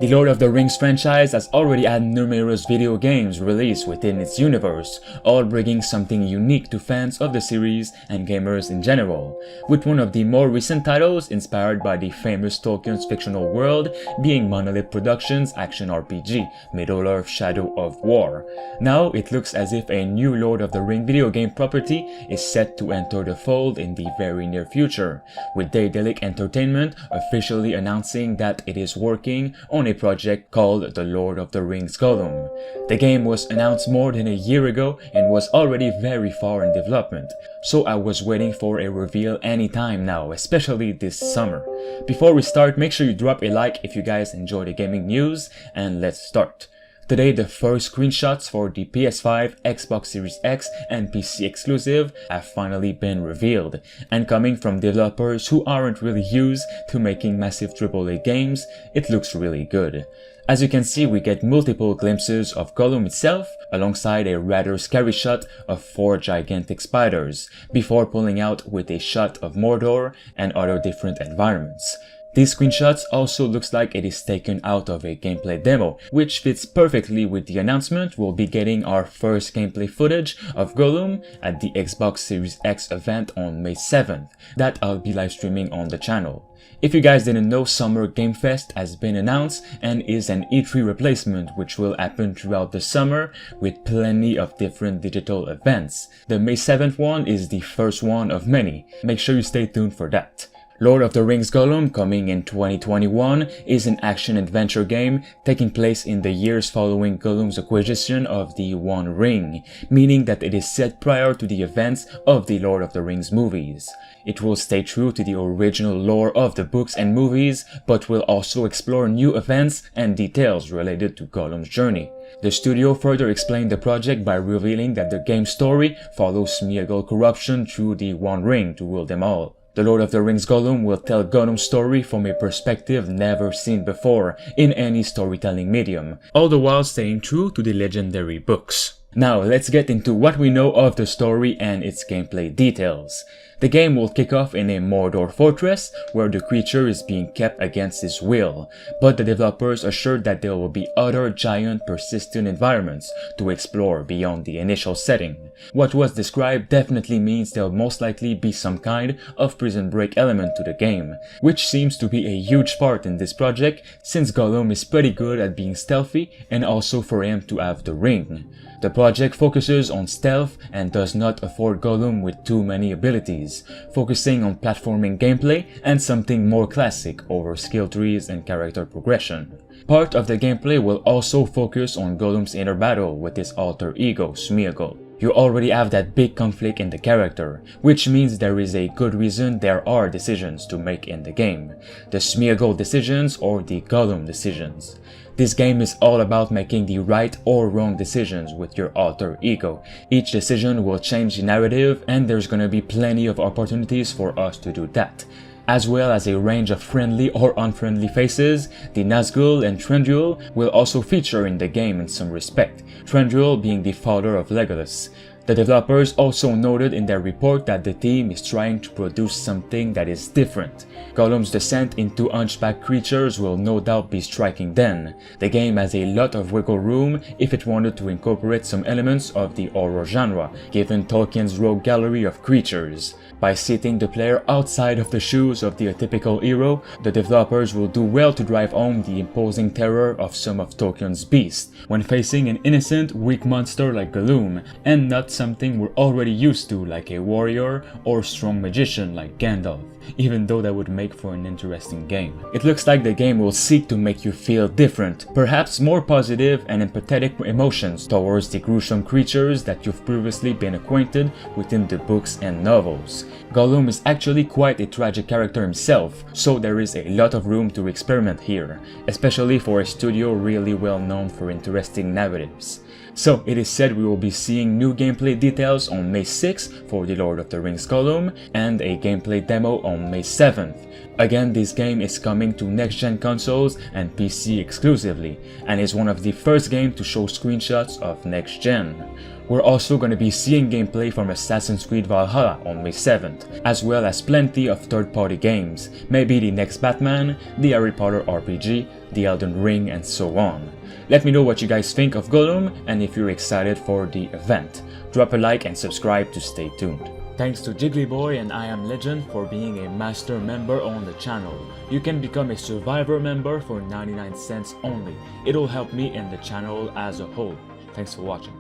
The Lord of the Rings franchise has already had numerous video games released within its universe, all bringing something unique to fans of the series and gamers in general, with one of the more recent titles inspired by the famous Tolkien's fictional world being Monolith Productions' action RPG, Middle-earth: Shadow of War. Now it looks as if a new Lord of the Ring video game property is set to enter the fold in the very near future, with Daedalic Entertainment officially announcing that it is working on a project called The Lord of the Rings Gollum. The game was announced more than a year ago and was already very far in development, so I was waiting for a reveal anytime now, especially this summer. Before we start, make sure you drop a like if you guys enjoy the gaming news, and let's start. Today, the first screenshots for the PS5, Xbox Series X, and PC exclusive have finally been revealed, and coming from developers who aren't really used to making massive AAA games, it looks really good. As you can see, we get multiple glimpses of Gollum itself, alongside a rather scary shot of 4 gigantic spiders, before pulling out with a shot of Mordor and other different environments. These screenshots also looks like it is taken out of a gameplay demo, which fits perfectly with the announcement we'll be getting our first gameplay footage of Gollum at the Xbox Series X event on May 7th, that I'll be live streaming on the channel. If you guys didn't know, Summer Game Fest has been announced and is an E3 replacement which will happen throughout the summer with plenty of different digital events. The May 7th one is the first one of many. Make sure you stay tuned for that. Lord of the Rings Gollum, coming in 2021, is an action-adventure game taking place in the years following Gollum's acquisition of the One Ring, meaning that it is set prior to the events of the Lord of the Rings movies. It will stay true to the original lore of the books and movies, but will also explore new events and details related to Gollum's journey. The studio further explained the project by revealing that the game's story follows Smeagol corruption through the One Ring to rule them all. The Lord of the Rings Gollum will tell Gollum's story from a perspective never seen before in any storytelling medium, all the while staying true to the legendary books. Now let's get into what we know of the story and its gameplay details. The game will kick off in a Mordor fortress where the creature is being kept against his will, but the developers assured that there will be other giant persistent environments to explore beyond the initial setting. What was described definitely means there'll most likely be some kind of prison break element to the game, which seems to be a huge part in this project since Gollum is pretty good at being stealthy and also for him to have the ring. The project focuses on stealth and does not afford Gollum with too many abilities, focusing on platforming gameplay and something more classic over skill trees and character progression. Part of the gameplay will also focus on Gollum's inner battle with his alter ego, Smeagol. You already have that big conflict in the character, which means there is a good reason there are decisions to make in the game. The Smeagol decisions or the Gollum decisions. This game is all about making the right or wrong decisions with your alter ego. Each decision will change the narrative and there's gonna be plenty of opportunities for us to do that. As well as a range of friendly or unfriendly faces, the Nazgul and Thranduil will also feature in the game in some respect, Thranduil being the father of Legolas. The developers also noted in their report that the team is trying to produce something that is different. Gollum's descent into hunchback creatures will no doubt be striking then. The game has a lot of wiggle room if it wanted to incorporate some elements of the horror genre, given Tolkien's rogue gallery of creatures. By seating the player outside of the shoes of the atypical hero, the developers will do well to drive home the imposing terror of some of Tolkien's beasts when facing an innocent, weak monster like Gollum, and not something we're already used to like a warrior or strong magician like Gandalf, even though that would make for an interesting game. It looks like the game will seek to make you feel different, perhaps more positive and empathetic emotions towards the gruesome creatures that you've previously been acquainted with in the books and novels. Gollum is actually quite a tragic character himself, so there is a lot of room to experiment here, especially for a studio really well known for interesting narratives. So it is said we will be seeing new gameplay details on May 6th for The Lord of the Rings Gollum and a gameplay demo on May 7th. Again, this game is coming to next-gen consoles and PC exclusively, and is one of the first games to show screenshots of next-gen. We're also going to be seeing gameplay from Assassin's Creed Valhalla on May 7th, as well as plenty of third-party games, maybe the next Batman, the Harry Potter RPG, the Elden Ring, and so on. Let me know what you guys think of Gollum and if you're excited for the event. Drop a like and subscribe to stay tuned. Thanks to Jigglyboy and I Am Legend for being a master member on the channel. You can become a survivor member for 99 cents only. It'll help me and the channel as a whole. Thanks for watching.